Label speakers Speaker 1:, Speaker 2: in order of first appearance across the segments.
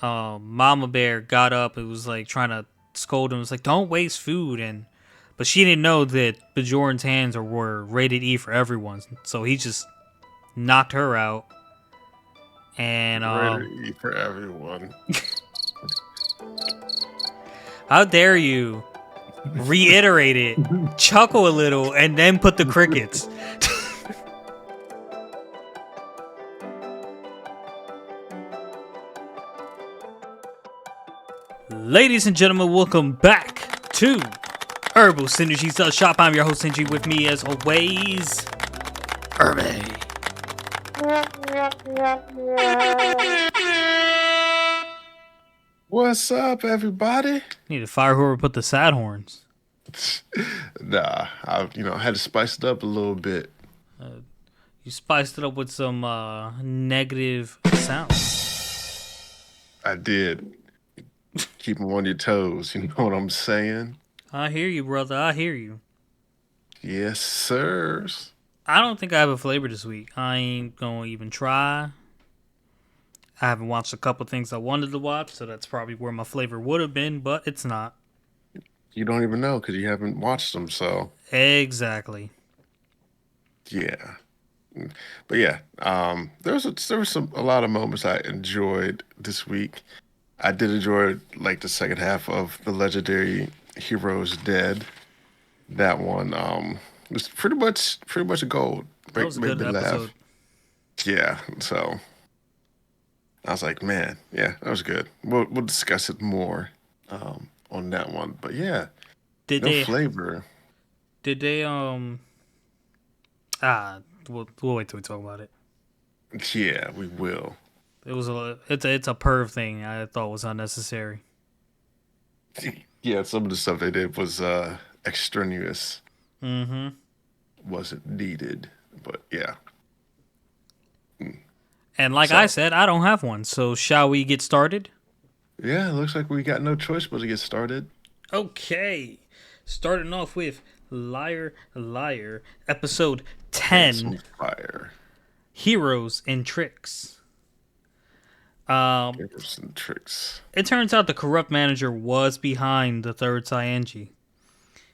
Speaker 1: Mama Bear got up and was like trying to scold him. It was like, don't waste food. But she didn't know that Bajorn's hands were rated E for everyone. So he just knocked her out. And
Speaker 2: Rated E for everyone.
Speaker 1: how dare you reiterate it, chuckle a little, and then put the crickets. Ladies and gentlemen, welcome back to Irbal Sinergy Shop. I'm your host, Sinji. With me, as always, Irbal.
Speaker 2: What's up, everybody?
Speaker 1: Need to fire whoever put the sad horns.
Speaker 2: Nah, I had to spice it up a little bit.
Speaker 1: You spiced it up with some negative sounds.
Speaker 2: I did. Keep them on your toes. You know what I'm saying?
Speaker 1: I hear you, brother. I hear you.
Speaker 2: Yes, sirs.
Speaker 1: I don't think I have a flavor this week. I ain't gonna even try. I haven't watched a couple things I wanted to watch, so that's probably where my flavor would have been, but it's not.
Speaker 2: You don't even know because you haven't watched them. So
Speaker 1: Exactly.
Speaker 2: yeah, but yeah, there was a lot of moments I enjoyed this week. I did enjoy like the second half of the legendary Heroes Dead. That one was pretty much a gold.
Speaker 1: That was a
Speaker 2: Made
Speaker 1: good
Speaker 2: me laugh.
Speaker 1: episode.
Speaker 2: Yeah, so I was like, man, yeah, that was good. We'll discuss it more on that one. But yeah,
Speaker 1: Did
Speaker 2: no
Speaker 1: they
Speaker 2: flavor.
Speaker 1: did they ah we'll wait till we talk about it.
Speaker 2: Yeah, we will.
Speaker 1: It's a perv thing I thought was unnecessary.
Speaker 2: Yeah, some of the stuff they did was extraneous,
Speaker 1: Mm-hmm.
Speaker 2: wasn't needed. But yeah,
Speaker 1: And like I
Speaker 2: so
Speaker 1: said, I don't have one, so shall we get started?
Speaker 2: yeah, it looks like we got no choice but to get started.
Speaker 1: Okay. Starting off with Liar Liar, episode
Speaker 2: And
Speaker 1: 10,
Speaker 2: some fire.
Speaker 1: Heroes and Tricks. Um
Speaker 2: Give us some tricks.
Speaker 1: it turns out the corrupt manager was behind the third Cyanji.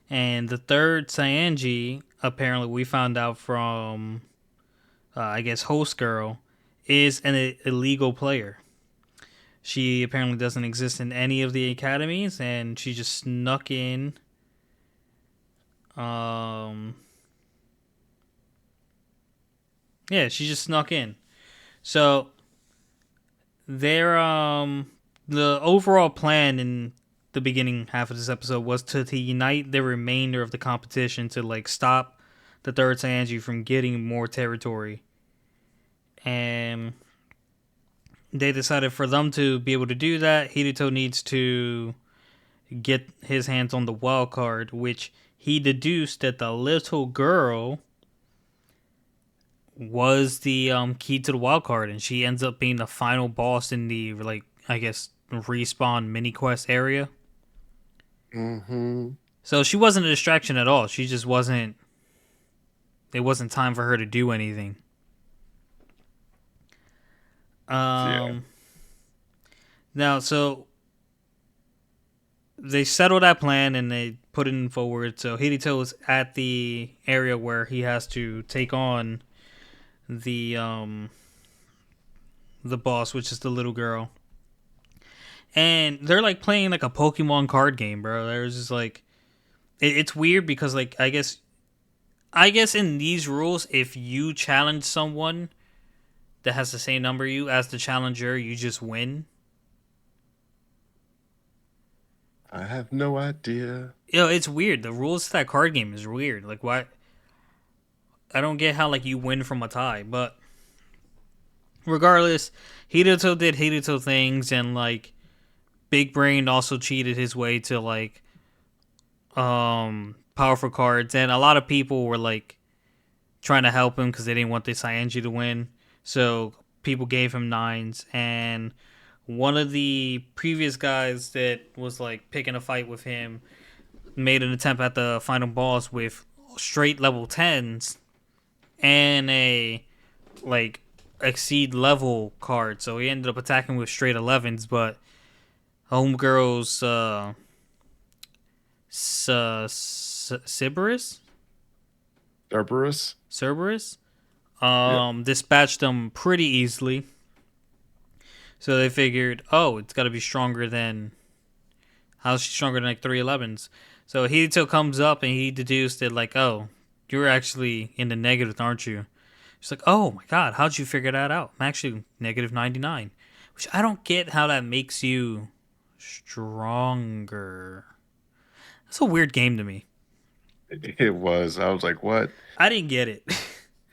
Speaker 1: And the third Cyanji, apparently we found out from I guess host girl, is an illegal player. She apparently doesn't exist in any of the academies, and she just snuck in. Um, yeah, she just snuck in. So their the overall plan in the beginning half of this episode was to unite the remainder of the competition to like stop the third Sanji from getting more territory, and they decided for them to be able to do that, Hidito needs to get his hands on the wild card, which he deduced that the little girl was the key to the wild card, and she ends up being the final boss in the like I guess respawn mini quest area.
Speaker 2: Mm-hmm.
Speaker 1: So she wasn't a distraction at all. She just wasn't. It wasn't time for her to do anything.
Speaker 2: Yeah.
Speaker 1: Um. Now, so they settled that plan and they put it forward. So Hidito is at the area where he has to take on the the boss, which is the little girl. And they're like playing like a Pokemon card game, bro. There's just like it's weird because like I guess in these rules, if you challenge someone that has the same number you as the challenger, you just win.
Speaker 2: I have no idea.
Speaker 1: It's weird. The rules to that card game is weird. Like why I don't get how like you win from a tie, but regardless, Hidito did Hidito things and like Big Brain also cheated his way to like powerful cards, and a lot of people were like trying to help him because they didn't want the Cyanji to win. So people gave him nines, and one of the previous guys that was like picking a fight with him made an attempt at the final boss with straight level tens and a like exceed level card, so he ended up attacking with straight 11s. But Homegirl's Cerberus,
Speaker 2: Cerberus.
Speaker 1: Cerberus,
Speaker 2: Yep.
Speaker 1: dispatched them pretty easily. So they figured, oh, it's got to be stronger than. How's she stronger than like 311s? So Hideo comes up and he deduced it like, oh, you're actually in the negatives, aren't you? She's like, oh my god, how'd you figure that out? I'm actually negative 99. Which I don't get how that makes you stronger. That's a weird game to me.
Speaker 2: It was. I was like, what?
Speaker 1: I didn't get it.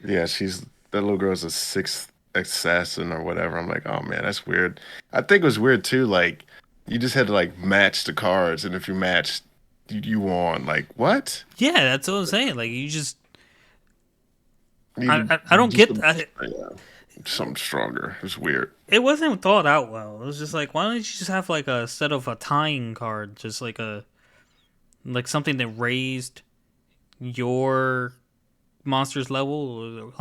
Speaker 2: Yeah, that little girl's a sixth assassin or whatever. I'm like, oh man, that's weird. I think it was weird too. Like, you just had to like match the cards, and if you matched, you won. Like, what?
Speaker 1: Yeah, that's what I'm saying. Like, you just.
Speaker 2: You
Speaker 1: I,
Speaker 2: need
Speaker 1: I, I don't
Speaker 2: just
Speaker 1: get.
Speaker 2: yeah, something stronger. It's weird.
Speaker 1: It wasn't thought out well. It was just like, why don't you just have like a set of a tying card? Just like a. Like something that raised your monster's level,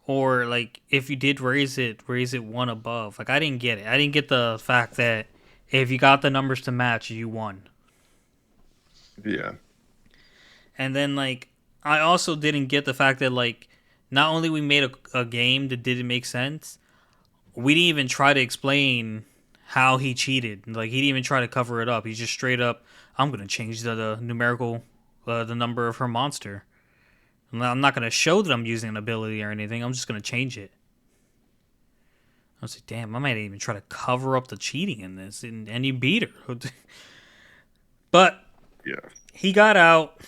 Speaker 1: or like if you did raise it one above. Like I didn't get it. I didn't get the fact that if you got the numbers to match, you won.
Speaker 2: Yeah,
Speaker 1: And then like I also didn't get the fact that like not only we made a game that didn't make sense, we didn't even try to explain how he cheated. Like he didn't even try to cover it up. He just straight up, I'm gonna change the numerical, the number of her monster. I'm not gonna show that I'm using an ability or anything. I'm just gonna change it. I was like, damn, I might even try to cover up the cheating in this, and he beat her. But
Speaker 2: yeah,
Speaker 1: he got out,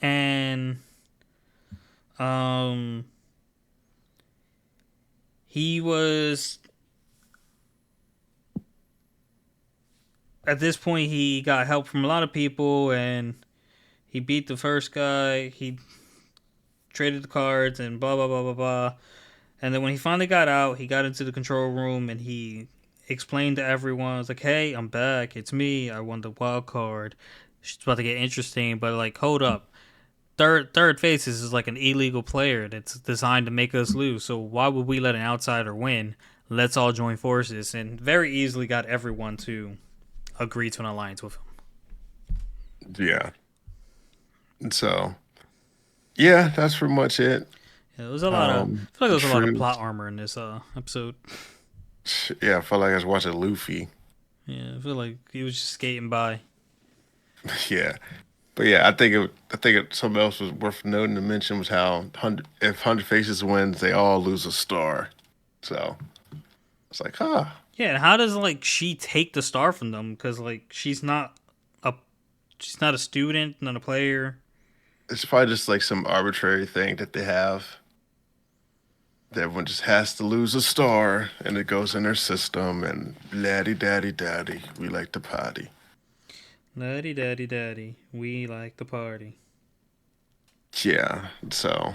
Speaker 1: and um, he was at this point he got help from a lot of people, and he beat the first guy. He traded the cards, and blah blah blah blah blah. And then when he finally got out, he got into the control room and he explained to everyone, I was like, hey, I'm back. It's me. I won the wild card. It's about to get interesting, but like, hold up. Third Faces is like an illegal player that's designed to make us lose. So why would we let an outsider win? Let's all join forces. And very easily got everyone to agree to an alliance with him.
Speaker 2: yeah. And so, yeah, that's pretty much it.
Speaker 1: Yeah, there was a lot of. I feel like there was a lot of
Speaker 2: Truth.
Speaker 1: plot armor in this episode.
Speaker 2: Yeah, I felt like I was watching Luffy.
Speaker 1: Yeah, I feel like he was just skating by.
Speaker 2: Yeah. But yeah, something else was worth noting to mention was how if 100 Faces wins, they all lose a star. So it's like, huh.
Speaker 1: Yeah, and how does like she take the star from them? Because like a she's not a student, not a player.
Speaker 2: It's probably just like some arbitrary thing that they have. That everyone just has to lose a star, and it goes in their system. And laddie daddy daddy, we like to party.
Speaker 1: Daddy, daddy, daddy, we like the party.
Speaker 2: Yeah. So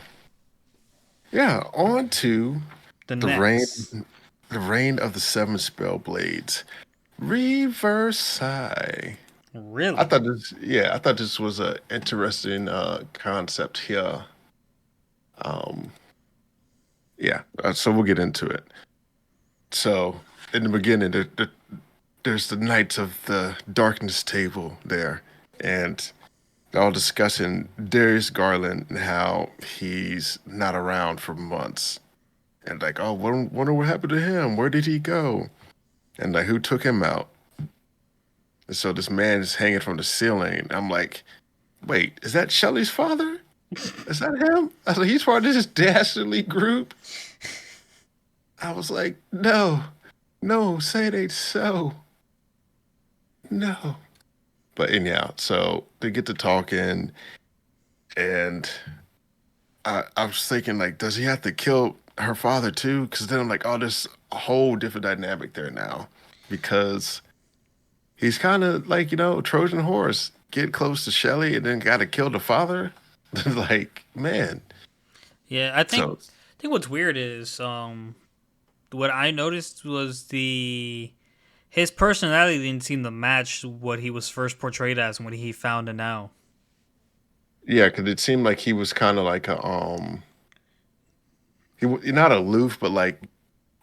Speaker 2: yeah, on to
Speaker 1: The
Speaker 2: the reign,
Speaker 1: next,
Speaker 2: the reign of the seven spell blades. Reverse.
Speaker 1: really?
Speaker 2: I thought this was a interesting concept here. Um, yeah, so we'll get into it. So in the beginning, there's the Knights of the Darkness table there, and they're all discussing Darius Garland and how he's not around for months, and like, oh, wonder what happened to him? Where did he go? And like, who took him out? And so this man is hanging from the ceiling. I'm like, wait, is that Shelly's father? Is that him? I was like, he's part of this dastardly group. I was like, no, no, say it ain't so. No. But anyhow, so they get to talking, and I was thinking, like, does he have to kill her father too? Because then I'm like, oh, there's a whole different dynamic there now. Because he's kind of like, Trojan horse, get close to Shelly and then got to kill the father. Like, man.
Speaker 1: Yeah,
Speaker 2: So
Speaker 1: I think what's weird is what I noticed was the his personality didn't seem to match what he was first portrayed as and what he found to now.
Speaker 2: yeah, because it seemed like he was kind of like You're not aloof, but like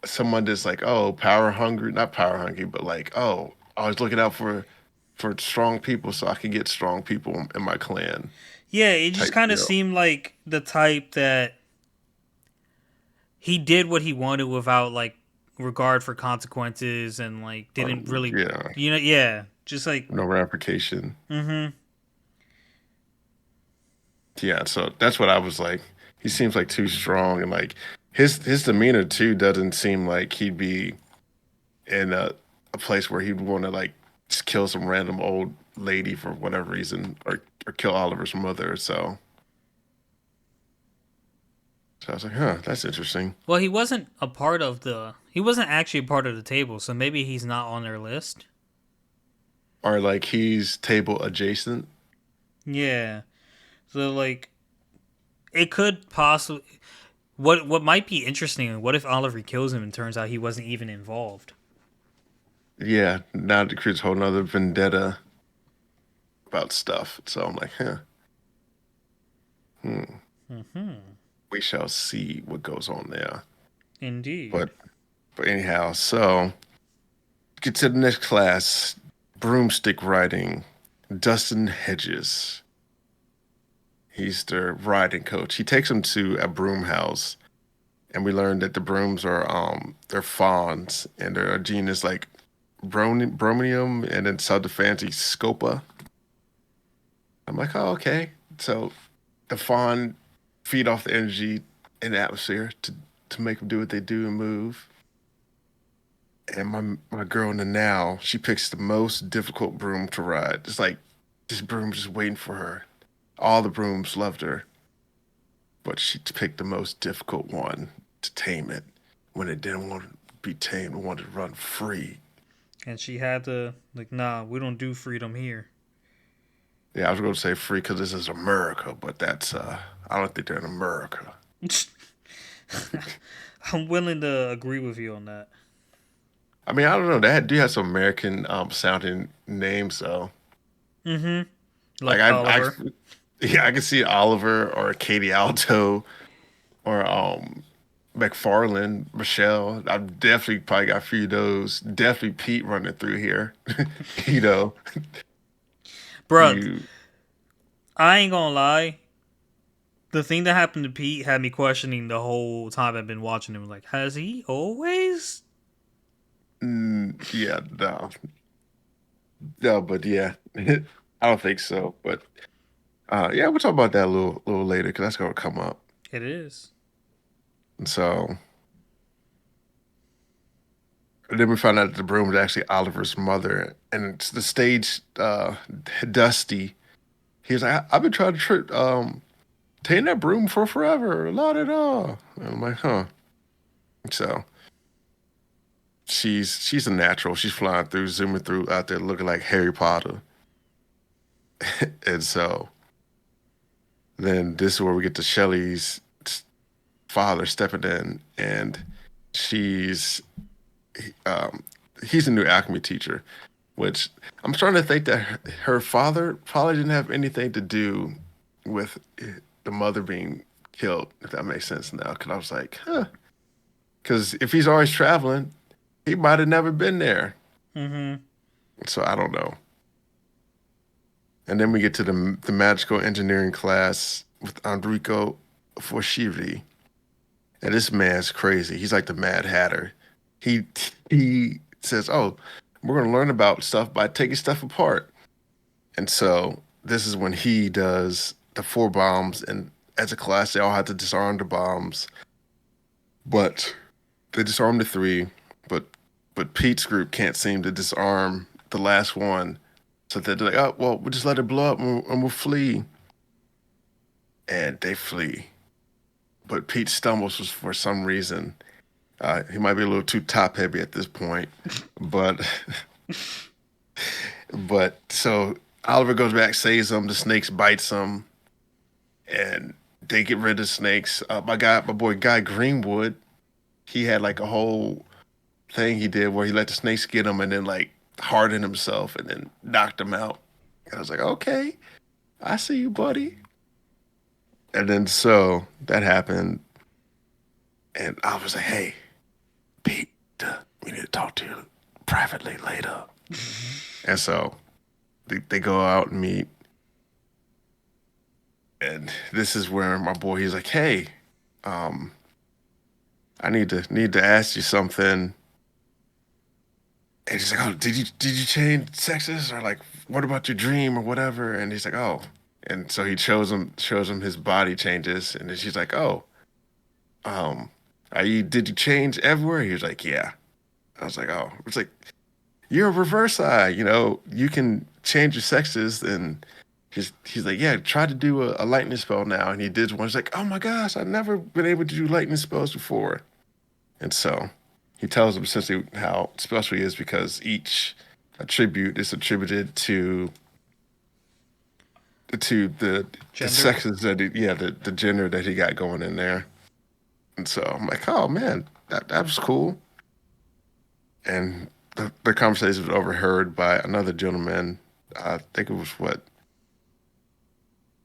Speaker 2: someone that's like, oh, power hungry, not power hungry, but like, oh, I was looking out for strong people so I could get strong people in my clan
Speaker 1: Yeah, it just
Speaker 2: type
Speaker 1: kind of
Speaker 2: deal.
Speaker 1: seemed like the type that he did what he wanted without like regard for consequences and like didn't really,
Speaker 2: Yeah,
Speaker 1: yeah, just like,
Speaker 2: no ramification.
Speaker 1: mm-hmm.
Speaker 2: Yeah, so that's what I was like. He seems like too strong, and like his demeanor too doesn't seem like he'd be in a place where he'd want to like just kill some random old lady for whatever reason, or kill Oliver's mother. So I was like, huh, that's interesting.
Speaker 1: Well, he wasn't actually a part of the table, so maybe he's not on their list.
Speaker 2: Or like he's table adjacent.
Speaker 1: Yeah, so like it could possibly. What might be interesting? What if Oliver kills him and turns out he wasn't even involved?
Speaker 2: Yeah, now it creates a whole nother vendetta about stuff. So I'm like, huh, hmm,
Speaker 1: Hmm.
Speaker 2: we shall see what goes on there.
Speaker 1: Indeed.
Speaker 2: But anyhow, so get to the next class. Broomstick riding. Dustin Hedges. He's the riding coach. He takes him to a broom house, and we learn that the brooms are they're fawns, and they're a genus like Brominium, and then subfancy Scopa. I'm like, oh, okay. So the fawn feed off the energy in the atmosphere to make them do what they do and move. And my girl in the now, she picks the most difficult broom to ride. It's like this broom just waiting for her. All the brooms loved her, but she picked the most difficult one to tame it when it didn't want to be tamed, it wanted to run free.
Speaker 1: And she had to like, nah, we don't do freedom here.
Speaker 2: Yeah, I was going to say free because this is America, but that's I don't think they're in America.
Speaker 1: I'm willing to agree with you on that.
Speaker 2: I mean, I don't know. They do have some American sounding names though.
Speaker 1: Mm-hmm.
Speaker 2: Like
Speaker 1: Like Oliver.
Speaker 2: yeah, I can see Oliver or Katie Alto or McFarland, Michelle. I've definitely probably got a few of those. Definitely Pete running through here. you know,
Speaker 1: Bruh,
Speaker 2: you
Speaker 1: I ain't gonna lie. The thing that happened to Pete had me questioning the whole time I've been watching him. Like, has he always?
Speaker 2: yeah, no. No, but yeah. I don't think so. But yeah, we'll talk about that a little later because that's gonna come up.
Speaker 1: It is.
Speaker 2: And so then we found out that the broom is actually Oliver's mother, and it's the stage Dusty. He was like, I've been trying to tame that broom for forever, la da da. And I'm like, huh. So she's a natural. She's flying through, zooming through out there, looking like Harry Potter. And so then this is where we get to Shelley's father stepping in, and she's um, he's a new alchemy teacher, which I'm starting to think that her father probably didn't have anything to do with the mother being killed, if that makes sense now. Because I was like, huh. Because if he's always traveling, he might have never been there.
Speaker 1: Mm-hmm.
Speaker 2: So I don't know. And then we get to the magical engineering class with Enrico Forshiri. And this man's crazy. He's like the Mad Hatter. He he says, "Oh, we're going to learn about stuff by taking stuff apart." And so this is when he does the four bombs, and as a class, they all have to disarm the bombs, but they disarm the three, but Pete's group can't seem to disarm the last one. So they're like, "Oh, well, we'll just let it blow up and we'll flee." And they flee, but Pete stumbles for some reason. He might be a little too top heavy at this point, but so Oliver goes back, saves him. The snakes bites him, and they get rid of snakes. My boy Guy Greenwood, he had like a whole thing he did where he let the snakes get him and then like hardened himself and then knocked him out. And I was like, okay, I see you, buddy. And then so that happened. And I was like, hey, Pete, we need to talk to you privately later. And so they go out and meet. And this is where my boy, he's like, hey, um, I need to ask you something. And he's like, oh, did you change sexes or like what about your dream or whatever? And he's like, oh. And so he shows him his body changes, and then she's like, oh, um, are you did you change everywhere? He was like, yeah. I was like, oh, it's like you're a reverse eye, you can change your sexes. And he's like, yeah, try to do a lightning spell now. And he did one. He's like, oh my gosh, I've never been able to do lightning spells before. And so he tells him essentially how special he is because each attribute is attributed to the
Speaker 1: Gender.
Speaker 2: sexes the gender that he got going in there. And so I'm like, oh man, that was cool. And the conversation was overheard by another gentleman. I think it was I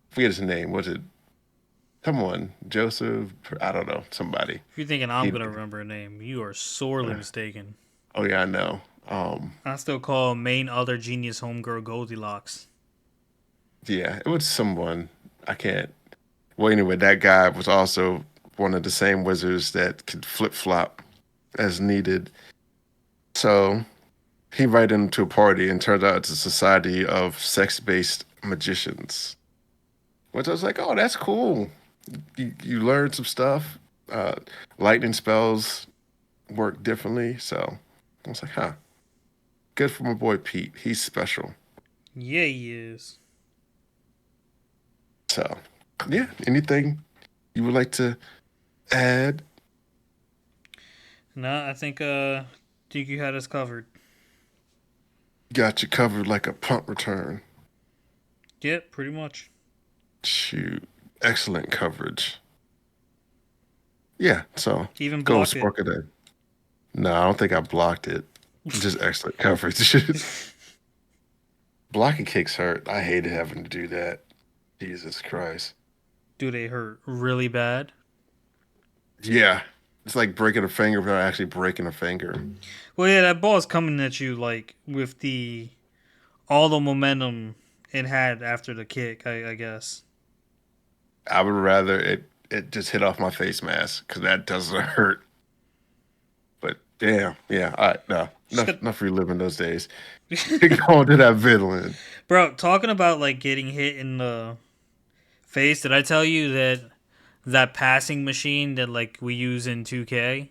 Speaker 2: forget his name. Was it someone? Joseph? I don't know. Somebody.
Speaker 1: If you're thinking I'm
Speaker 2: He,
Speaker 1: gonna remember a name, you are sorely mistaken.
Speaker 2: oh yeah, I know.
Speaker 1: I still call main other genius homegirl Goldilocks.
Speaker 2: Yeah, it was someone. I can't. Well, anyway, that guy was also one of the same wizards that could flip flop as needed. So he invited him to a party, and turns out it's a society of sex based magicians. Which I was like, oh, that's cool. You learn some stuff. Uh, Lightning spells work differently. So I was like, huh, good for my boy Pete. He's special.
Speaker 1: Yeah, he is.
Speaker 2: So, yeah, anything you would like to add?
Speaker 1: No, I think you had us covered.
Speaker 2: Got you covered like a punt return.
Speaker 1: Yep, pretty much.
Speaker 2: Shoot, excellent coverage. Yeah, so
Speaker 1: Even
Speaker 2: go
Speaker 1: blocked it.
Speaker 2: spark it in. No, I don't think I blocked it. Just excellent coverage. Blocking kicks hurt. I hated having to do that. Jesus Christ.
Speaker 1: Do they hurt really bad?
Speaker 2: Yeah, it's like breaking a finger without actually breaking a finger.
Speaker 1: Well, yeah, that ball's coming at you like with the all the momentum it had after the kick. I guess.
Speaker 2: I would rather it just hit off my face mask because that doesn't hurt. But damn, yeah, all right, no,
Speaker 1: Just got,
Speaker 2: enough reliving those days. Going to that villain.
Speaker 1: bro. Talking about like getting hit in the face. Did I tell you that that passing machine that like we use in 2K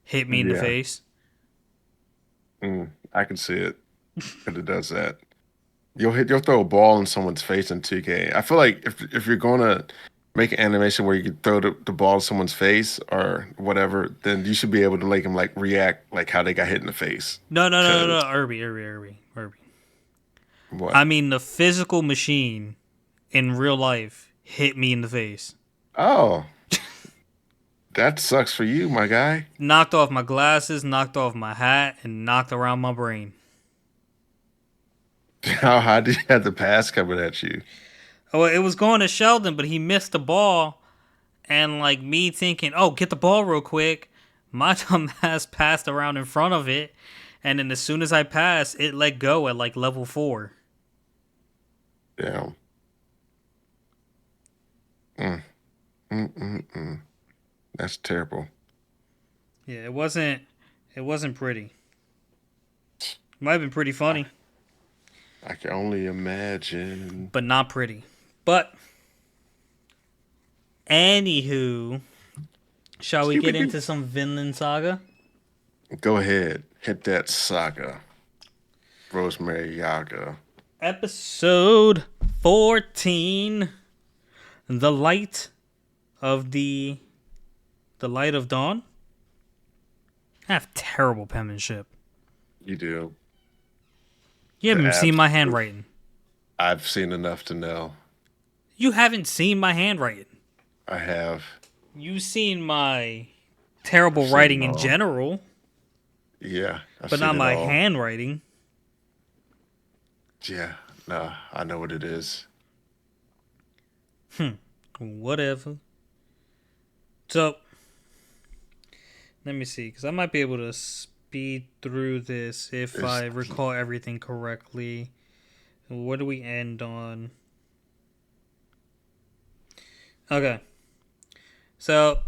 Speaker 1: hit me in the
Speaker 2: Yeah,
Speaker 1: face?
Speaker 2: I can see it, but it does that. You'll throw a ball in someone's face in 2K. I feel like if you're gonna make an animation where you can throw the ball in someone's face or whatever, then you should be able to make them like react like how they got hit in the face.
Speaker 1: No, no, no, no,
Speaker 2: Cause
Speaker 1: no. Irby.
Speaker 2: what?
Speaker 1: I mean, the physical machine in real life hit me in the face.
Speaker 2: Oh, that sucks for you, my guy.
Speaker 1: Knocked off my glasses, knocked off my hat, and knocked around my brain.
Speaker 2: How high did you have the pass coming at you?
Speaker 1: Oh, it was going to Sheldon, but he missed the ball. And like me thinking, oh, get the ball real quick. My dumb ass passed around in front of it. And then as soon as I passed, it let go at like level 4.
Speaker 2: Damn. Mm, mm. That's terrible.
Speaker 1: Yeah, it wasn't pretty. Might have been pretty funny,
Speaker 2: I can only imagine.
Speaker 1: but not pretty. But anywho, shall we get
Speaker 2: Scooby-Doo.
Speaker 1: into some Vinland Saga?
Speaker 2: Go ahead, hit that saga, Rosemary Yaga.
Speaker 1: Episode 14. The light of the light of dawn. I have terrible penmanship.
Speaker 2: You do.
Speaker 1: You
Speaker 2: The
Speaker 1: haven't seen my
Speaker 2: absolute.
Speaker 1: handwriting.
Speaker 2: I've seen enough to know.
Speaker 1: You haven't seen my handwriting.
Speaker 2: I have.
Speaker 1: You've seen my
Speaker 2: I've
Speaker 1: terrible
Speaker 2: seen
Speaker 1: writing
Speaker 2: it
Speaker 1: in
Speaker 2: all.
Speaker 1: general,
Speaker 2: Yeah, I've
Speaker 1: but
Speaker 2: seen
Speaker 1: not
Speaker 2: it
Speaker 1: my
Speaker 2: all.
Speaker 1: handwriting.
Speaker 2: Yeah, no, I know what it is.
Speaker 1: Whatever. So, Let me see, because I might be able to speed through this if
Speaker 2: It's
Speaker 1: I recall everything correctly. Where do we end on? Okay, so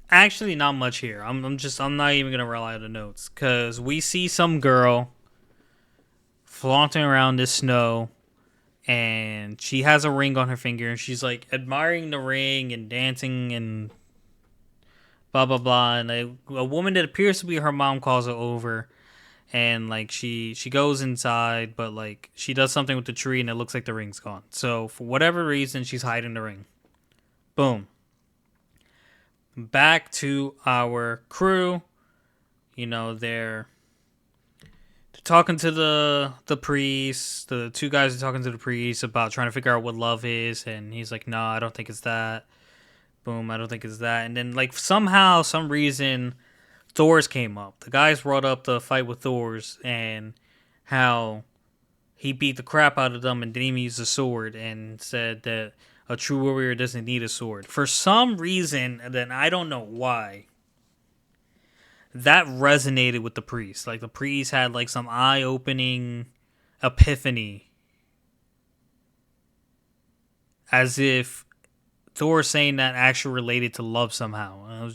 Speaker 1: actually, not much here. I'm not even gonna rely on the notes because we see some girl flaunting around this snow, and she has a ring on her finger, and she's like admiring the ring and dancing and blah blah blah. And a woman that appears to be her mom calls her over, and like she goes inside, but like she does something with the tree, and it looks like the ring's gone. So for whatever reason, she's hiding the ring. Boom. Back to our crew. You know, they're talking to the priest. The two guys are talking to the priest about trying to figure out what love is, and he's like, "No, I don't think it's that." Boom, I don't think it's that. And then like somehow, some reason, Thor's came up. The guys brought up the fight with Thor's and how he beat the crap out of them and didn't even use a sword, and said that a true warrior doesn't need a sword. For some reason, then I don't know why, that resonated with the priest. Like the priest had like some eye-opening epiphany, as if Thor saying that actually related to love somehow.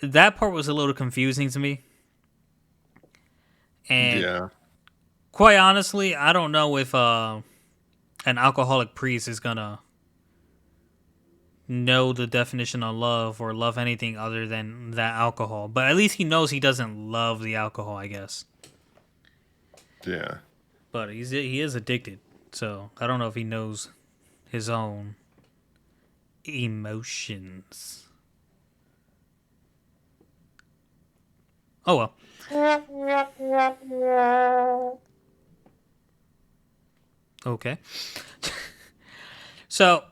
Speaker 1: That part was a little confusing to me. And
Speaker 2: yeah,
Speaker 1: quite honestly, I don't know if an alcoholic priest is gonna know the definition of love or love anything other than that alcohol. But at least he knows he doesn't love the alcohol, I guess.
Speaker 2: yeah.
Speaker 1: But he is addicted, so I don't know if he knows his own emotions. Oh well. Okay. So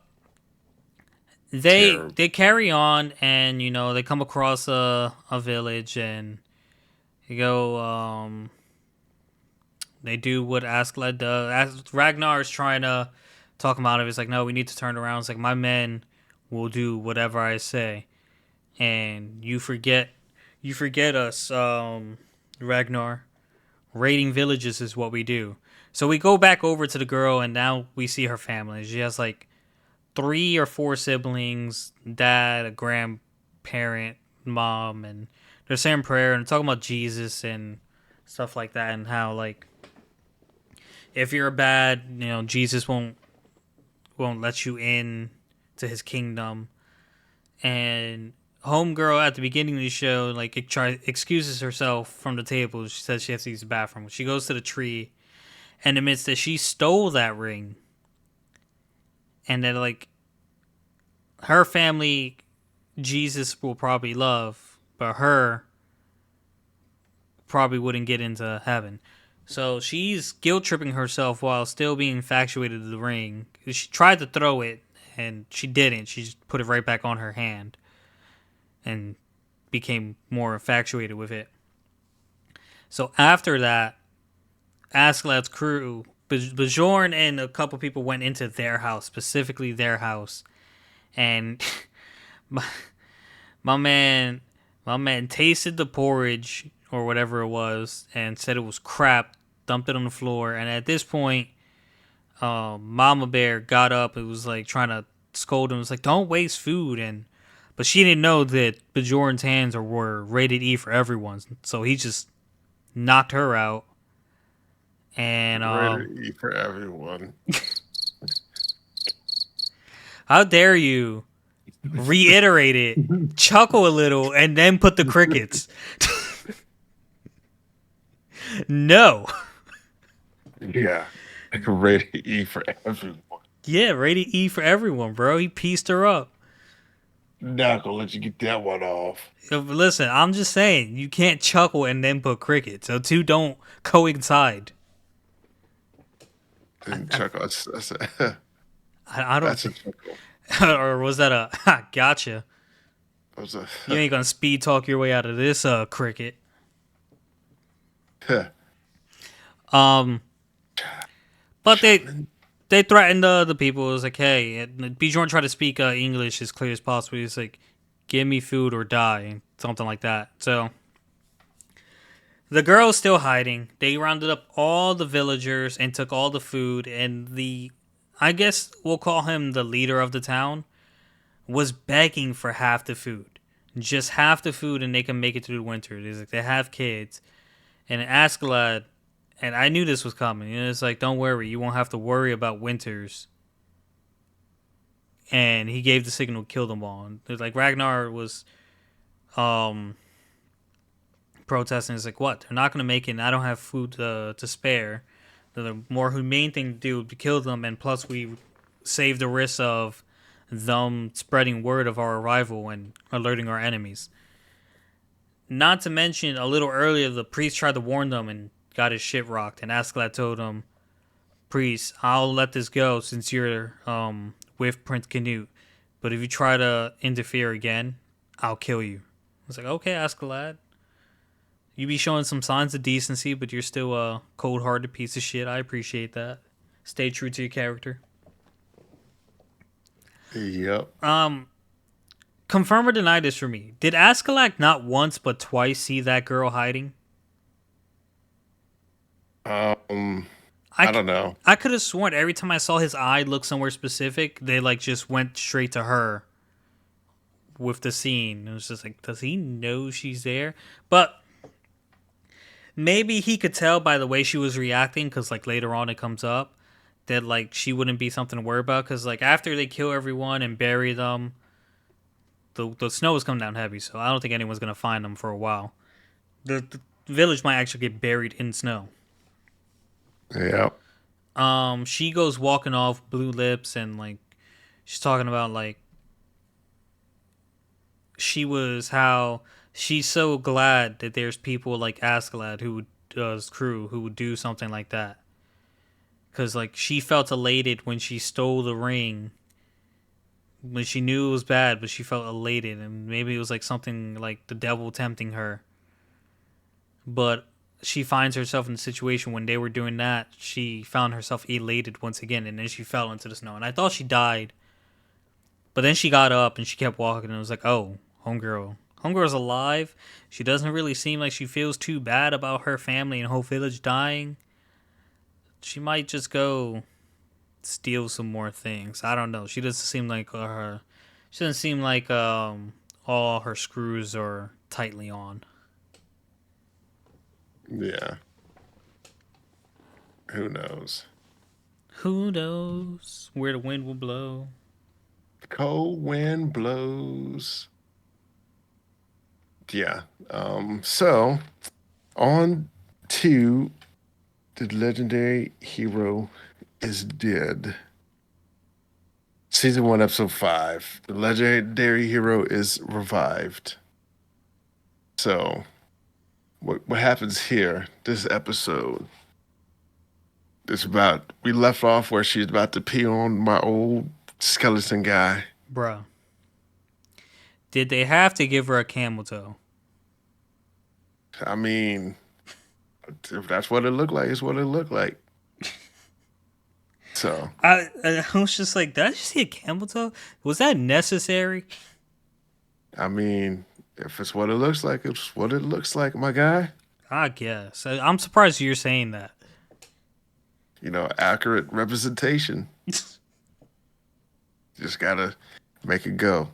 Speaker 1: they
Speaker 2: Terrible.
Speaker 1: they carry on, and you know they come across a village, and you go they do what Askeladd does. Ragnar is trying to talk him out of it. It's like, no, we need to turn around. It's like, my men will do whatever I say, and you forget us, Ragnar. Raiding villages is what we do. So we go back over to the girl, and now we see her family. She has like 3 or 4 siblings, dad, a grandparent, mom, and they're saying prayer and talking about Jesus and stuff like that, and how like if you're bad, Jesus won't let you in to his kingdom. And homegirl at the beginning of the show like excuses herself from the table. She says she has to use the bathroom. She goes to the tree and admits that she stole that ring, and that like her family, Jesus will probably love, but her probably wouldn't get into heaven. So she's guilt tripping herself while still being infatuated with the ring. She tried to throw it and she didn't. She just put it right back on her hand and became more infatuated with it. So after that, Askeladd's crew, Bjorn and a couple people went into their house, specifically their house, and my, my man, my man tasted the porridge or whatever it was and said it was crap. Dumped it on the floor, and at this point, Mama Bear got up. It was like trying to scold him. It was like, "Don't waste food," but she didn't know that Bjorn's hands were rated E for everyone, so he just knocked her out. And
Speaker 2: Rated E for everyone.
Speaker 1: how dare you reiterate it, chuckle a little, and then put the crickets? No.
Speaker 2: Yeah, rated E for everyone.
Speaker 1: Yeah, rated E for everyone, bro. He pieced her up.
Speaker 2: Not gonna let you get that one off.
Speaker 1: Listen, I'm just saying, you can't chuckle and then put crickets. So two don't coincide.
Speaker 2: Then chuckle.
Speaker 1: I don't
Speaker 2: That's a
Speaker 1: think.
Speaker 2: chuckle.
Speaker 1: Or was that a ha, gotcha?
Speaker 2: That was a
Speaker 1: You ain't gonna speed talk your way out of this cricket. Um, but they threatened the people. It was like, hey, Bjorn tried to speak English as clear as possible. He's like, give me food or die. something like that. So the girl's still hiding. They rounded up all the villagers and took all the food, and I guess we'll call him the leader of the town, was begging for half the food. Just half the food and they can make it through the winter. It's like they have kids. And Askeladd, and I knew this was coming. It's like, don't worry, you won't have to worry about winters. And he gave the signal, kill them all. And it's like Ragnar was um protesting. It's like, what? They're not going to make it, and I don't have food to spare. The more humane thing to do would be kill them, and plus we save the risk of them spreading word of our arrival and alerting our enemies. Not to mention, a little earlier, the priest tried to warn them and got his shit rocked. And Askeladd told him, "Priest, I'll let this go since you're with Prince Canute. But if you try to interfere again, I'll kill you." I was like, okay, Askeladd. You be showing some signs of decency, but you're still a cold-hearted piece of shit. I appreciate that. Stay true to your character.
Speaker 2: Yep.
Speaker 1: Confirm or deny this for me. Did Askeladd not once but twice see that girl hiding?
Speaker 2: Um,
Speaker 1: I,
Speaker 2: I don't know.
Speaker 1: I could have sworn every time I saw his eye look somewhere specific, they like just went straight to her with the scene. It was just like, does he know she's there? But maybe he could tell by the way she was reacting, because like later on it comes up that like she wouldn't be something to worry about, because like after they kill everyone and bury them, the snow is coming down heavy, so I don't think anyone's gonna find them for a while. The village might actually get buried in snow.
Speaker 2: Yep.
Speaker 1: She goes walking off, blue lips, and like she's talking about like how she's so glad that there's people like Askeladd who does crew who would do something like that. Cause like she felt elated when she stole the ring, when she knew it was bad, but she felt elated, and maybe it was like something like the devil tempting her. But she finds herself in a situation when they were doing that. She found herself elated once again, and then she fell into the snow. And I thought she died, but then she got up and she kept walking, and it was like, oh, homegirl's alive. She doesn't really seem like she feels too bad about her family and whole village dying. She might just go steal some more things. I don't know. She doesn't seem like She doesn't seem like all her screws are tightly on.
Speaker 2: Yeah. Who knows?
Speaker 1: Who knows where the wind will blow?
Speaker 2: Cold wind blows. Yeah. So on to the legendary hero is dead. Season 1, episode 5. The legendary hero is revived. So what happens here, this episode, is about we left off where she's about to pee on my old skeleton guy.
Speaker 1: Bruh. Did they have to give her a camel toe?
Speaker 2: I mean, if that's what it looked like, it's what it looked like. So
Speaker 1: I was just like, did I just see a camel toe? Was that necessary?
Speaker 2: I mean, if it's what it looks like, it's what it looks like, my guy.
Speaker 1: I guess. I'm surprised you're saying that.
Speaker 2: Accurate representation. Just gotta make it go.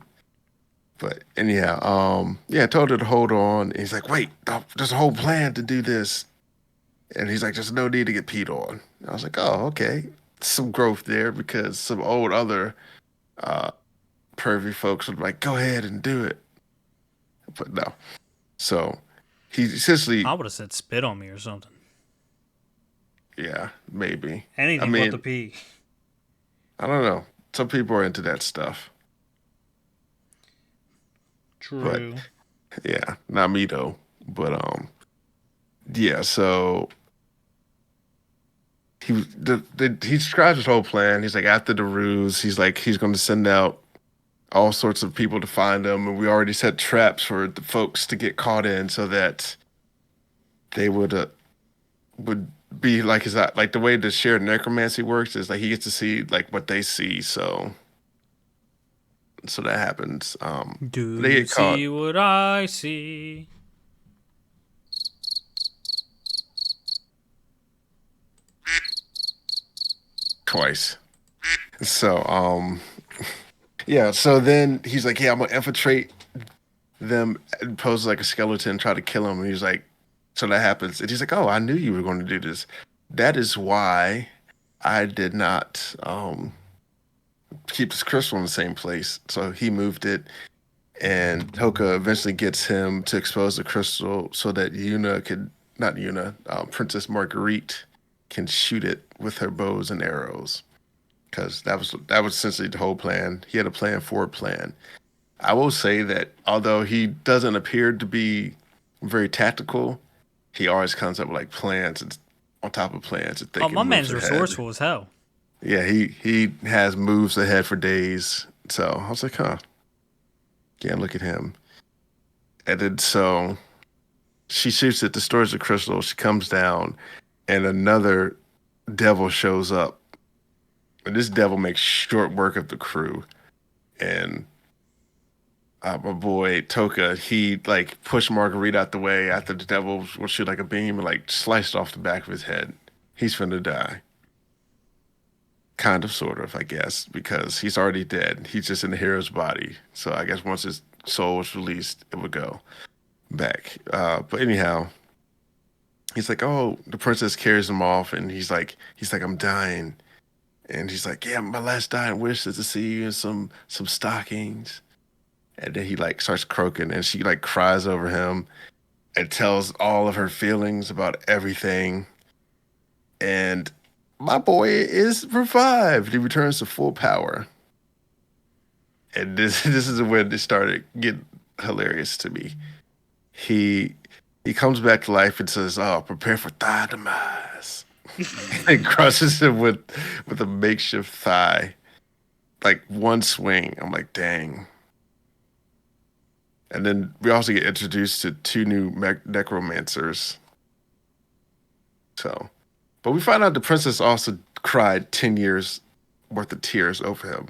Speaker 2: But anyhow, yeah, I told her to hold on. And he's like, wait, there's a whole plan to do this. And he's like, there's no need to get peed on. And I was like, oh, okay. Some growth there because some old other uh, pervy folks would be like, go ahead and do it. But no. So he essentially,
Speaker 1: I would have said spit on me or something.
Speaker 2: yeah, maybe. I
Speaker 1: Anything but the
Speaker 2: mean,
Speaker 1: pee.
Speaker 2: I don't know. Some people are into that stuff. But
Speaker 1: True.
Speaker 2: yeah, not me though. But yeah, so he describes his whole plan. He's like after the ruse, he's like he's going to send out all sorts of people to find them, and we already set traps for the folks to get caught in, so that they would be like his like the way the shared necromancy works is like he gets to see like what they see. So So that happens.
Speaker 1: Do
Speaker 2: They
Speaker 1: you
Speaker 2: get caught
Speaker 1: see what I see?
Speaker 2: twice. So yeah. So then he's like, "Yeah, I'm gonna infiltrate them, and pose like a skeleton, try to kill him." And he's like, "So that happens." And he's like, "Oh, I knew you were going to do this. That is why I did not keep this crystal in the same place." So he moved it, and Toka eventually gets him to expose the crystal so that Yuna could, not Yuna, Princess Marguerite can shoot it with her bows and arrows. Because that was essentially the whole plan. He had a plan for a plan. I will say that although he doesn't appear to be very tactical, he always comes up with like plans and on top of plans and
Speaker 1: Oh, my
Speaker 2: thinking moves
Speaker 1: man's
Speaker 2: ahead.
Speaker 1: resourceful as hell.
Speaker 2: Yeah, he has moves ahead for days. So I was like, huh, yeah, look at him. And then so she shoots it, destroys the crystal. She comes down, and another devil shows up. And this devil makes short work of the crew. And my boy Toka, he like pushed Marguerite out the way after the devil will shoot like a beam and like sliced off the back of his head. He's finna die. Kind of, sort of, I guess, because he's already dead. He's just in the hero's body. So I guess once his soul was released, it would go back. But anyhow, he's like, oh, the princess carries him off, and he's like, I'm dying, and he's like, yeah, my last dying wish is to see you in some stockings. And then he like starts croaking, and she like cries over him and tells all of her feelings about everything. And my boy is revived. He returns to full power. And this this is when it started getting hilarious to me. He he comes back to life and says, "Oh, prepare for thigh demise." And crushes him with a makeshift thigh, like one swing. I'm like, dang. And then we also get introduced to two new necromancers. So, but we find out the princess also cried 10 years worth of tears over him.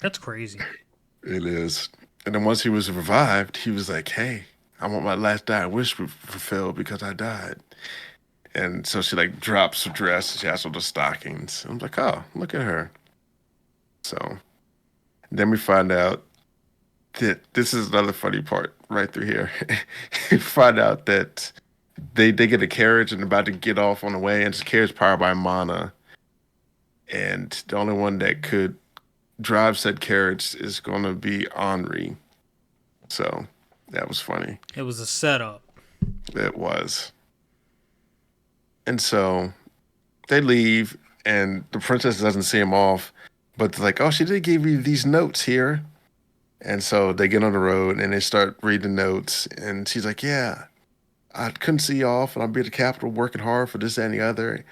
Speaker 1: That's crazy.
Speaker 2: It is. And then once he was revived, he was like, "Hey, I want my last dying wish fulfilled because I died." And so she like drops her dress. She has all the stockings. I'm like, "Oh, look at her." So then we find out that this is another funny part right through here. We find out that they get a carriage and about to get off on the way, and this carriage powered by Mana, and the only one that could drive said carriage is going to be Henri. So that was funny.
Speaker 1: It was a setup.
Speaker 2: It was. And so they leave, and the princess doesn't see him off, but they're like, oh, she did give you these notes here. And so they get on the road and they start reading notes. And she's like, yeah, I couldn't see you off, and I'll be at the Capitol working hard for this, that, and the other.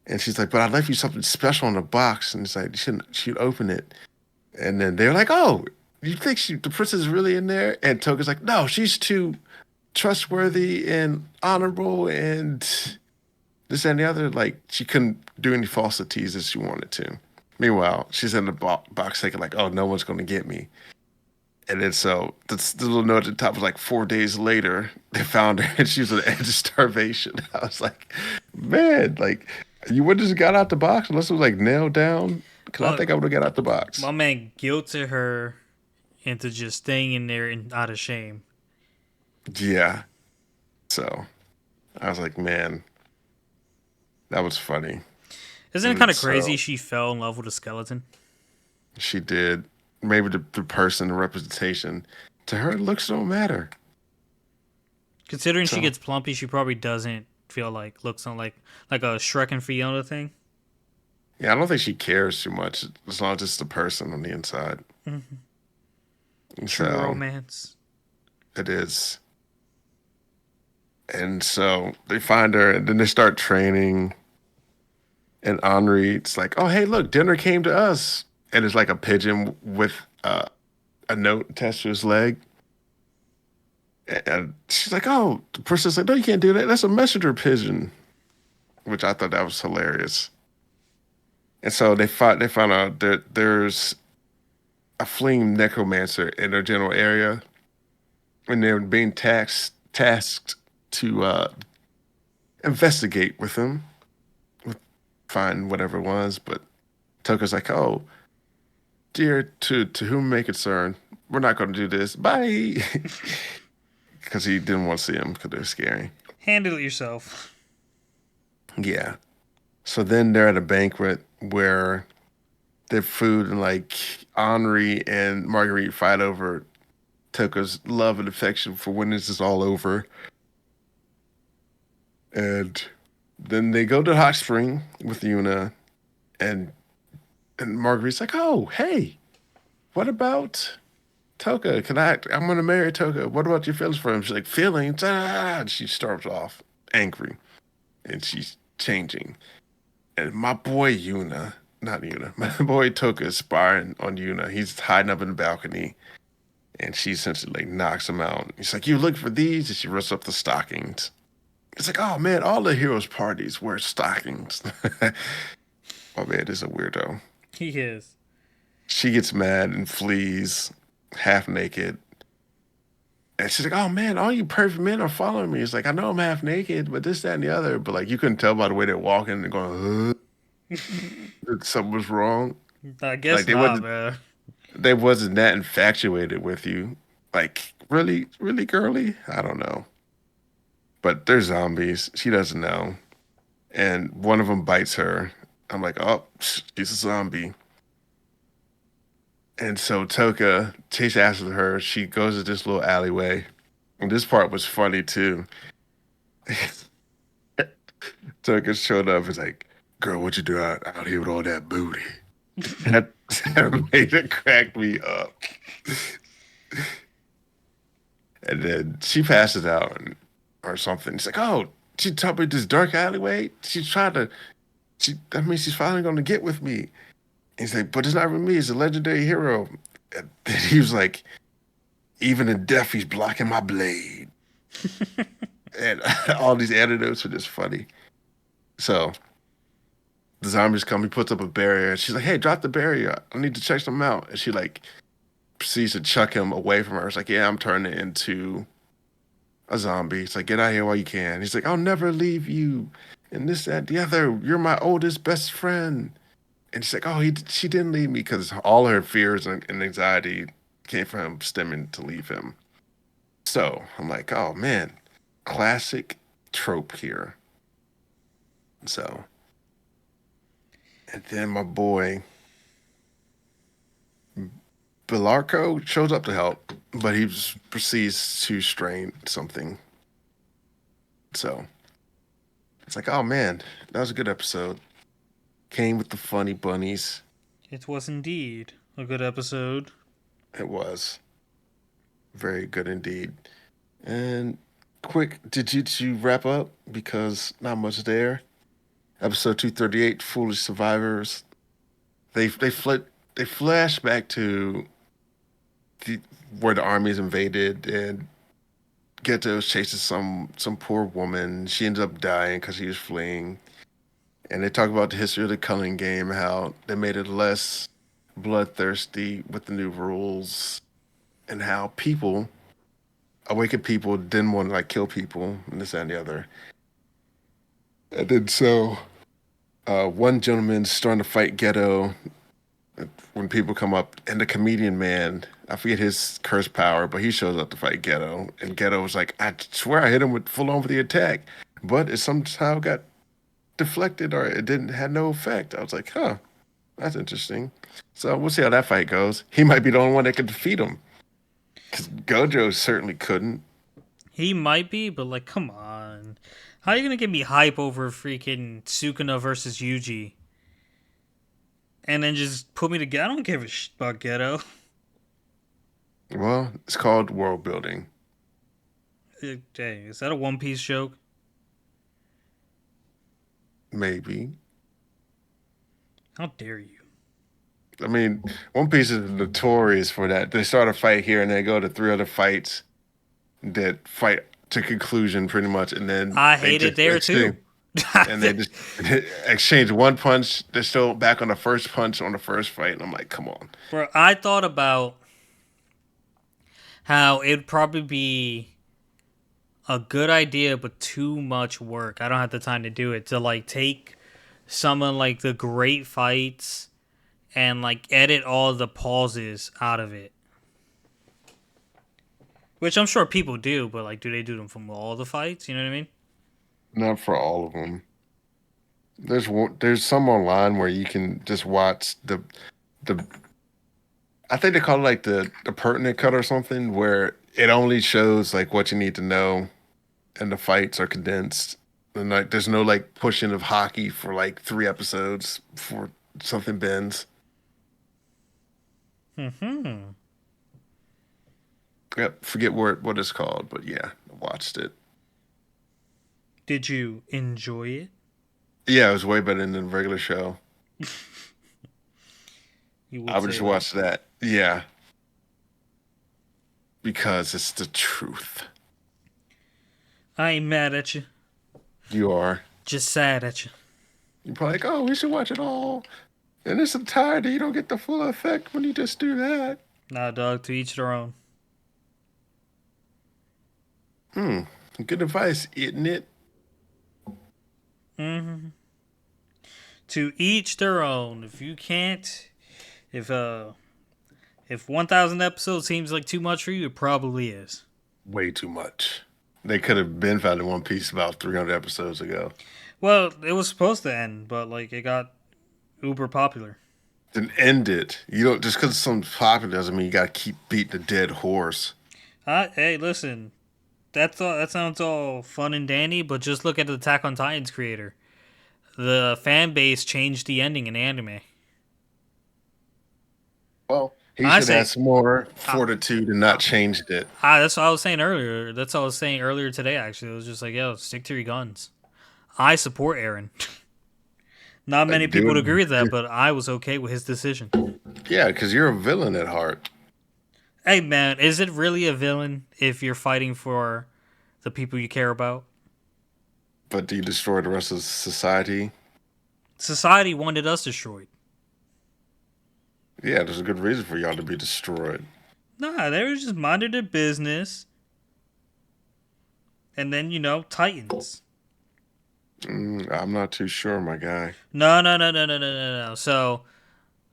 Speaker 2: And she's like, but I left you something special in the box. And it's like, she'd open it. And then they're like, oh, you think the princess is really in there? And Toka's like, no, she's too trustworthy and honorable and this and the other. Like, she couldn't do any falsities as she wanted to. Meanwhile, she's in the box thinking like, oh, no one's going to get me. And then so the little note at the top was like 4 days later, they found her and she was on the edge of starvation. I was like, man, like, you would have just got out the box unless it was like nailed down. Because I
Speaker 1: Well,
Speaker 2: think I would have got out the box.
Speaker 1: my man guilted her into just staying in there and out of shame.
Speaker 2: Yeah. So I was like, man, that was funny.
Speaker 1: Isn't it kind
Speaker 2: And
Speaker 1: of crazy
Speaker 2: so
Speaker 1: she fell in love with a skeleton?
Speaker 2: she did. Maybe the person, the representation, to her, looks don't matter.
Speaker 1: Considering she
Speaker 2: So
Speaker 1: gets plumpy, she probably doesn't feel like looks on like a Shrek and Fiona thing.
Speaker 2: yeah, I don't think she cares too much as long as it's the person on the inside.
Speaker 1: Mm-hmm.
Speaker 2: And
Speaker 1: True
Speaker 2: so
Speaker 1: romance.
Speaker 2: it is. And so they find her, and then they start training. And Henri's like, "Oh, hey, look, dinner came to us." And it's like a pigeon with a note attached to his leg. And she's like, "Oh," the person's like, "No, you can't do that. That's a messenger pigeon," which I thought that was hilarious. And so they find out that there's a fleeing necromancer in their general area, and they're being tasked to investigate with him, find whatever it was. But Toka's like, "Oh, dear, to whom may concern, we're not going to do this. Bye," because he didn't want to see him because they're scary.
Speaker 1: Handle it yourself.
Speaker 2: Yeah. So then they're at a banquet where their food and like Henri and Marguerite fight over Toka's love and affection for when this is all over. And then they go to the hot spring with Yuna, and Marguerite's like, "Oh, hey, what about Toka? I'm gonna marry Toka. What about your feelings for him?" She's like, "Feelings?" Ah! And she starts off angry, and she's changing. And my boy Yuna, not Yuna, my boy Toka is spying on Yuna. He's hiding up in the balcony, and she essentially like knocks him out. He's like, "You look for these?" And she rips up the stockings. It's like, "Oh man, all the heroes' parties wear stockings." Oh man, this is a weirdo.
Speaker 1: He is.
Speaker 2: She gets mad and flees, half naked. And she's like, "Oh man, all you perfect men are following me." It's like, "I know I'm half naked, but this, that, and the other." But like, you couldn't tell by the way they're walking and going, that something was wrong.
Speaker 1: I guess
Speaker 2: Like
Speaker 1: not, man.
Speaker 2: they wasn't that infatuated with you. Like, really, really girly? I don't know. But they're zombies. She doesn't know. And one of them bites her. I'm like, "Oh, she's a zombie." And so Toka chases after her. She goes to this little alleyway. And this part was funny too. Toka showed up. It's like, "Girl, what you do out here with all that booty?" That made it crack me up. And then she passes out or something. It's like, "Oh, she told me this dark alleyway. She's trying to. I mean, she's finally going to get with me." And he's like, "But it's not with me. It's a legendary hero." And then he was like, "Even in death, he's blocking my blade." And all these anecdotes are just funny. So the zombies come. He puts up a barrier. She's like, "Hey, drop the barrier. I need to check them out." And she like proceeds to chuck him away from her. It's like, "Yeah, I'm turning into a zombie." It's like, "Get out of here while you can." He's like, "I'll never leave you." And this, that, the other. You're my oldest best friend. And she's like, "Oh, she didn't leave me," because all her fears and anxiety came from him stemming to leave him. So I'm like, "Oh man, classic trope here." So, and then my boy Belarco shows up to help, but he proceeds to strain something. So it's like, "Oh man, that was a good episode." Came with the funny bunnies.
Speaker 1: It was indeed a good episode.
Speaker 2: It was very good indeed. And quick, did you wrap up? Because not much there. Episode 238, Foolish Survivors. They fled they flash back to the, where the armies invaded, and Geto was chasing some poor woman. She ended up dying because she was fleeing. And they talk about the history of the Culling game, how they made it less bloodthirsty with the new rules, and how awakened people didn't want to like kill people, and this and the other. And then so one gentleman's starting to fight Ghetto when people come up, and the comedian man, I forget his curse power, but he shows up to fight Ghetto, and Ghetto was like, "I swear I hit him with full on with the attack, but it somehow got deflected or it didn't had no effect." I was like, "Huh, that's interesting." So we'll see how that fight goes. He might be the only one that could defeat him, because Gojo certainly couldn't.
Speaker 1: He might be, but like, come on. How are you gonna get me hype over freaking Sukuna versus Yuji? And then just put me together? I don't give a shit about Ghetto.
Speaker 2: Well, it's called world building.
Speaker 1: Dang, is that a One Piece joke?
Speaker 2: Maybe.
Speaker 1: How dare you?
Speaker 2: I mean, One Piece is notorious for that. They start a fight here and they go to three other fights that fight to conclusion pretty much, and then
Speaker 1: I
Speaker 2: they
Speaker 1: hate it
Speaker 2: just
Speaker 1: there
Speaker 2: extend.
Speaker 1: too.
Speaker 2: and they just exchange one punch. They're still back on the first punch on the first fight, and I'm like, come on.
Speaker 1: Bro, I thought about how it'd probably be a good idea, but too much work. I don't have the time to do it. To like take some of like the great fights and like edit all the pauses out of it. Which I'm sure people do, but like, do they do them from all the fights? You know what I mean?
Speaker 2: Not for all of them. There's some online where you can just watch the I think they call it like the pertinent cut or something, where it only shows like what you need to know, and the fights are condensed. And like, there's no like pushing of hockey for like 3 episodes before something bends.
Speaker 1: Hmm.
Speaker 2: Yep, forget what it's called, but yeah, I watched it.
Speaker 1: Did you enjoy it?
Speaker 2: Yeah, it was way better than the regular show.
Speaker 1: You
Speaker 2: I
Speaker 1: would
Speaker 2: would
Speaker 1: say
Speaker 2: just
Speaker 1: that.
Speaker 2: watch that. Yeah, because it's the truth.
Speaker 1: I ain't mad at you.
Speaker 2: You are.
Speaker 1: Just sad at you.
Speaker 2: You're probably like, oh, we should watch it all. And it's entirety. You don't get the full effect when you just do that.
Speaker 1: Nah, dog. To each their own.
Speaker 2: Hmm. Good advice, isn't it?
Speaker 1: Hmm. To each their own. If you can't, if 1,000 episodes seems like too much for you, it probably is.
Speaker 2: Way too much. They could have been found in One Piece about 300 episodes ago.
Speaker 1: Well, it was supposed to end, but like it got uber popular.
Speaker 2: Then end it. You don't just because something's popular doesn't mean you gotta keep beating a dead horse.
Speaker 1: Hey, listen. That's all. That sounds all fun and dandy, but just look at the Attack on Titan's creator. The fan base changed the ending in anime.
Speaker 2: Well, he
Speaker 1: I
Speaker 2: should have
Speaker 1: say,
Speaker 2: some more
Speaker 1: uh,
Speaker 2: fortitude and not changed it.
Speaker 1: that's what I was saying earlier. That's what I was saying earlier today. Actually, it was just like, yo, stick to your guns. I support Aaron. Not many
Speaker 2: Like,
Speaker 1: people would
Speaker 2: dude,
Speaker 1: agree with that, but I was okay with his decision.
Speaker 2: yeah, because you're a villain at heart.
Speaker 1: Hey, man, is it really a villain if you're fighting for the people you care about?
Speaker 2: But do you destroy the rest of society?
Speaker 1: Society wanted us destroyed.
Speaker 2: Yeah, there's a good reason for y'all to be destroyed.
Speaker 1: Nah, they were just minding their business. And then, Titans.
Speaker 2: I'm not too sure, my guy.
Speaker 1: No, no, no, no, no, no, no, no. So,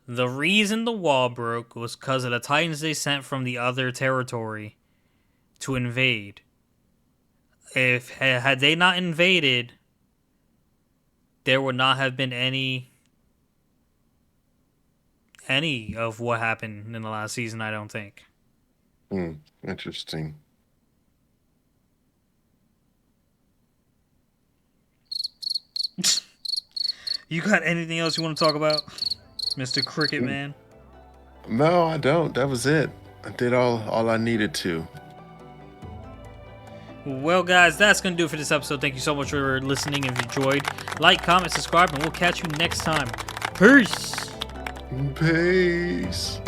Speaker 1: the reason the wall broke was because of the Titans they sent from the other territory to invade. If had they not invaded, there would not have been any of what happened in the last season, I don't think.
Speaker 2: Interesting.
Speaker 1: You got anything else you want to talk about, Mr. Cricket Man?
Speaker 2: No, I don't. That was it. I did all I needed to.
Speaker 1: Well, guys, that's going to do it for this episode. Thank you so much for listening. If you enjoyed, like, comment, subscribe, and we'll catch you next time. Peace!
Speaker 2: Peace.